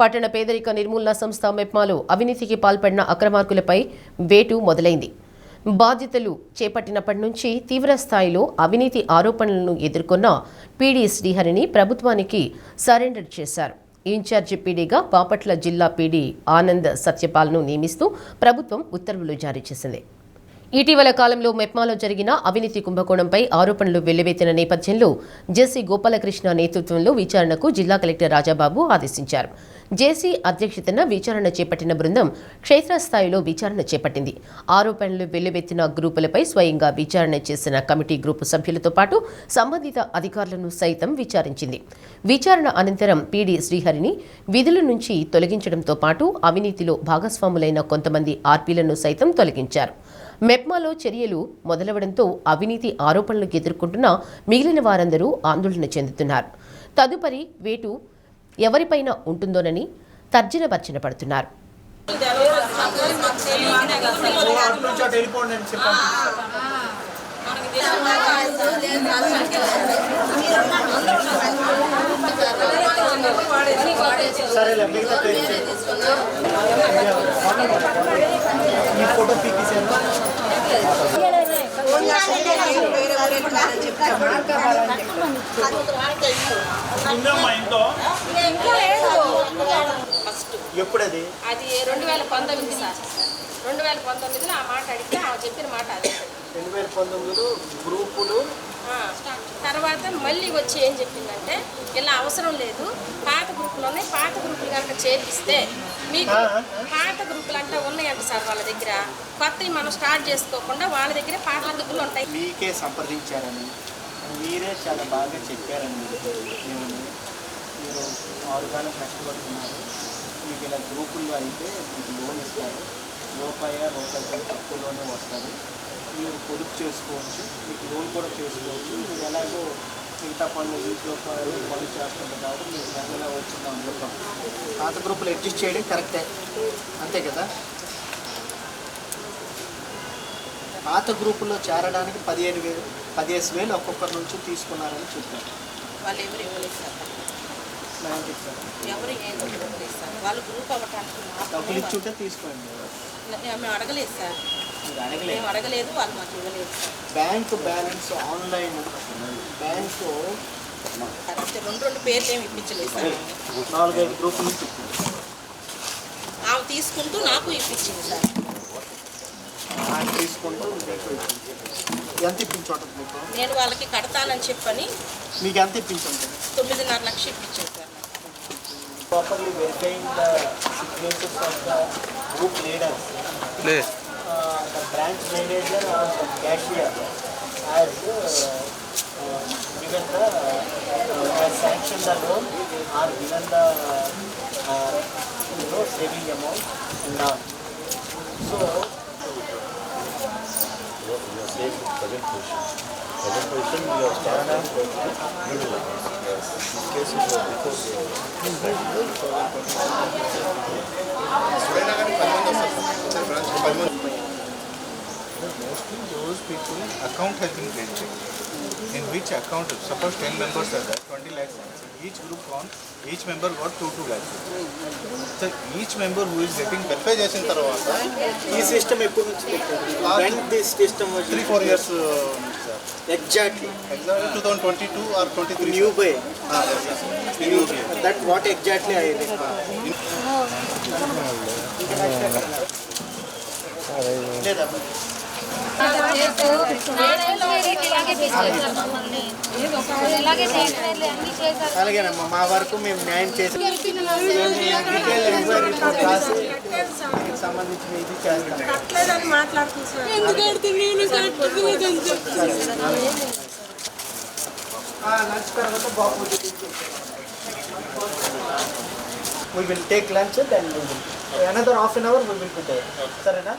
పట్టణ పేదరిక నిర్మూలన సంస్థ మెప్మాలో అవినీతికి పాల్పడిన అక్రమార్కులపై వేటు మొదలైంది. బాధ్యతలు చేపట్టినప్పటి నుంచి తీవ్ర స్థాయిలో అవినీతి ఆరోపణలను ఎదుర్కొన్న పీడీ శ్రీహరిని ప్రభుత్వానికి సరెండర్ చేశారు. ఇన్ఛార్జి పీడీగా బాపట్ల జిల్లా పీడీ ఆనంద్ సత్యపాల్ను నియమిస్తూ ప్రభుత్వం ఉత్తర్వులు జారీ చేసింది. ఇటీవల కాలంలో మెప్మాలో జరిగిన అవినీతి కుంభకోణంపై ఆరోపణలు వెల్లువెత్తిన నేపథ్యంలో జేసీ గోపాలకృష్ణ నేతృత్వంలో విచారణకు జిల్లా కలెక్టర్ రాజాబాబు ఆదేశించారు. జేసీ అధ్యక్షతన విచారణ చేపట్టిన బృందం క్షేత్రస్థాయిలో విచారణ చేపట్టింది. ఆరోపణలు వెల్లువెత్తిన గ్రూపులపై స్వయంగా విచారణ చేసిన కమిటీ గ్రూపు సభ్యులతో పాటు సంబంధిత అధికారులను సైతం విచారించింది. విచారణ అనంతరం పీడీ శ్రీహరిని విధుల నుంచి తొలగించడంతో పాటు అవినీతిలో భాగస్వాములైన కొంతమంది ఆర్పీలను సైతం తొలగించారు. మెప్మాలో చర్యలు మొదలవడంతో అవినీతి ఆరోపణలు ఎదుర్కొంటున్న మిగిలిన వారందరూ ఆందోళన చెందుతున్నారు. తదుపరి వేటు ఎవరిపైన ఉంటుందోనని తర్జన పడుతున్నారు. ఎప్పుడది అది 2019 సార్ 2019లో ఆ మాట అడిగితే ఆమె చెప్పిన మాట అది 2019లో గ్రూపులు తర్వాత మళ్ళీ వచ్చి ఏం చెప్పిందంటే ఇలా అవసరం లేదు, పాత గ్రూపులోనే పాత గ్రూపులు కనుక చేర్పిస్తే మీకు పాత గ్రూపులు అంటే ఉన్నాయంట సార్ వాళ్ళ దగ్గర, కొత్తవి మనం స్టార్ట్ చేసుకోకుండా వాళ్ళ దగ్గర పాత గ్రూపులు ఉంటాయి. మీకే సంప్రదించారని మీరే చాలా బాగా చెప్పారండి. మీరు 6 కాలం కష్టపడుతున్నారు, మీకు ఇలా గ్రూపుల్లో అయితే మీకు లోన్ ఇస్తారు, రూపాయి తక్కువలోనే వస్తుంది, మీరు పొదుపు చేసుకోవచ్చు, మీకు లోన్ కూడా చేసుకోవచ్చు. మీరు ఎలాగో మిగతా పనులు వీటిలో పనులు చేస్తుంది కాబట్టి మీకు నెలలో వచ్చింది అందులో పాత గ్రూపులు అడ్జస్ట్ చేయడం కరెక్టే, అంతే కదా. పాత గ్రూపుల్లో చేరడానికి 15,000 ఒక్కొక్కరి నుంచి తీసుకున్నారని చెప్పారు. వాళ్ళు ఎవరు ఇవ్వలేదు సార్, ఎవరు ఏం ఇవ్వలేదు సార్. వాళ్ళు గ్రూప్ అవ్వటానికి డబ్బులు ఇచ్చుంటే తీసుకోండి. మేము అడగలేదు సార్, మేము అడగలేదు, వాళ్ళు మాకు ఇవ్వలేదు sir. Bank balance online bank 2 పేర్లు ఏమి ఇప్పించలేదు సార్. 4-5 గ్రూపుల నుంచి ఆమె తీసుకుంటూ నాకు ఇప్పించింది సార్. తీసుకుంటూ ఎంత ఇప్పించుంటుంది మీకు? నేను వాళ్ళకి కడతానని చెప్పని మీకు ఎంత ఇప్పించుంటుంది? 9.5 లక్షలు ఇప్పించాను sir. Properly verifying the signatures of the group leaders, the branch manager or the cashier has given the has sanctioned the loan or given the saving amount and all. So you are saying present position we have started middle line. This case is because mostly those people account has been created, in which account suppose 10 members are there, 20 lakhs, each group on each member got 2 lakhs. So each member who is getting verify చేసిన తర్వాత ఈ system ఎప్పుడు నుంచి పెట్టారు? when this system was 3-4 years exactly 2022 or 23 new by new that what exactly I లేదా అలాగేనమ్మా, మా వరకు మేము న్యాయం చేసి రాసి సంబంధించిన ఇది చేస్తాం. లంచ్ తర్వాత బాబు we will take lunch and then another half an hour we will be there. సరేనా?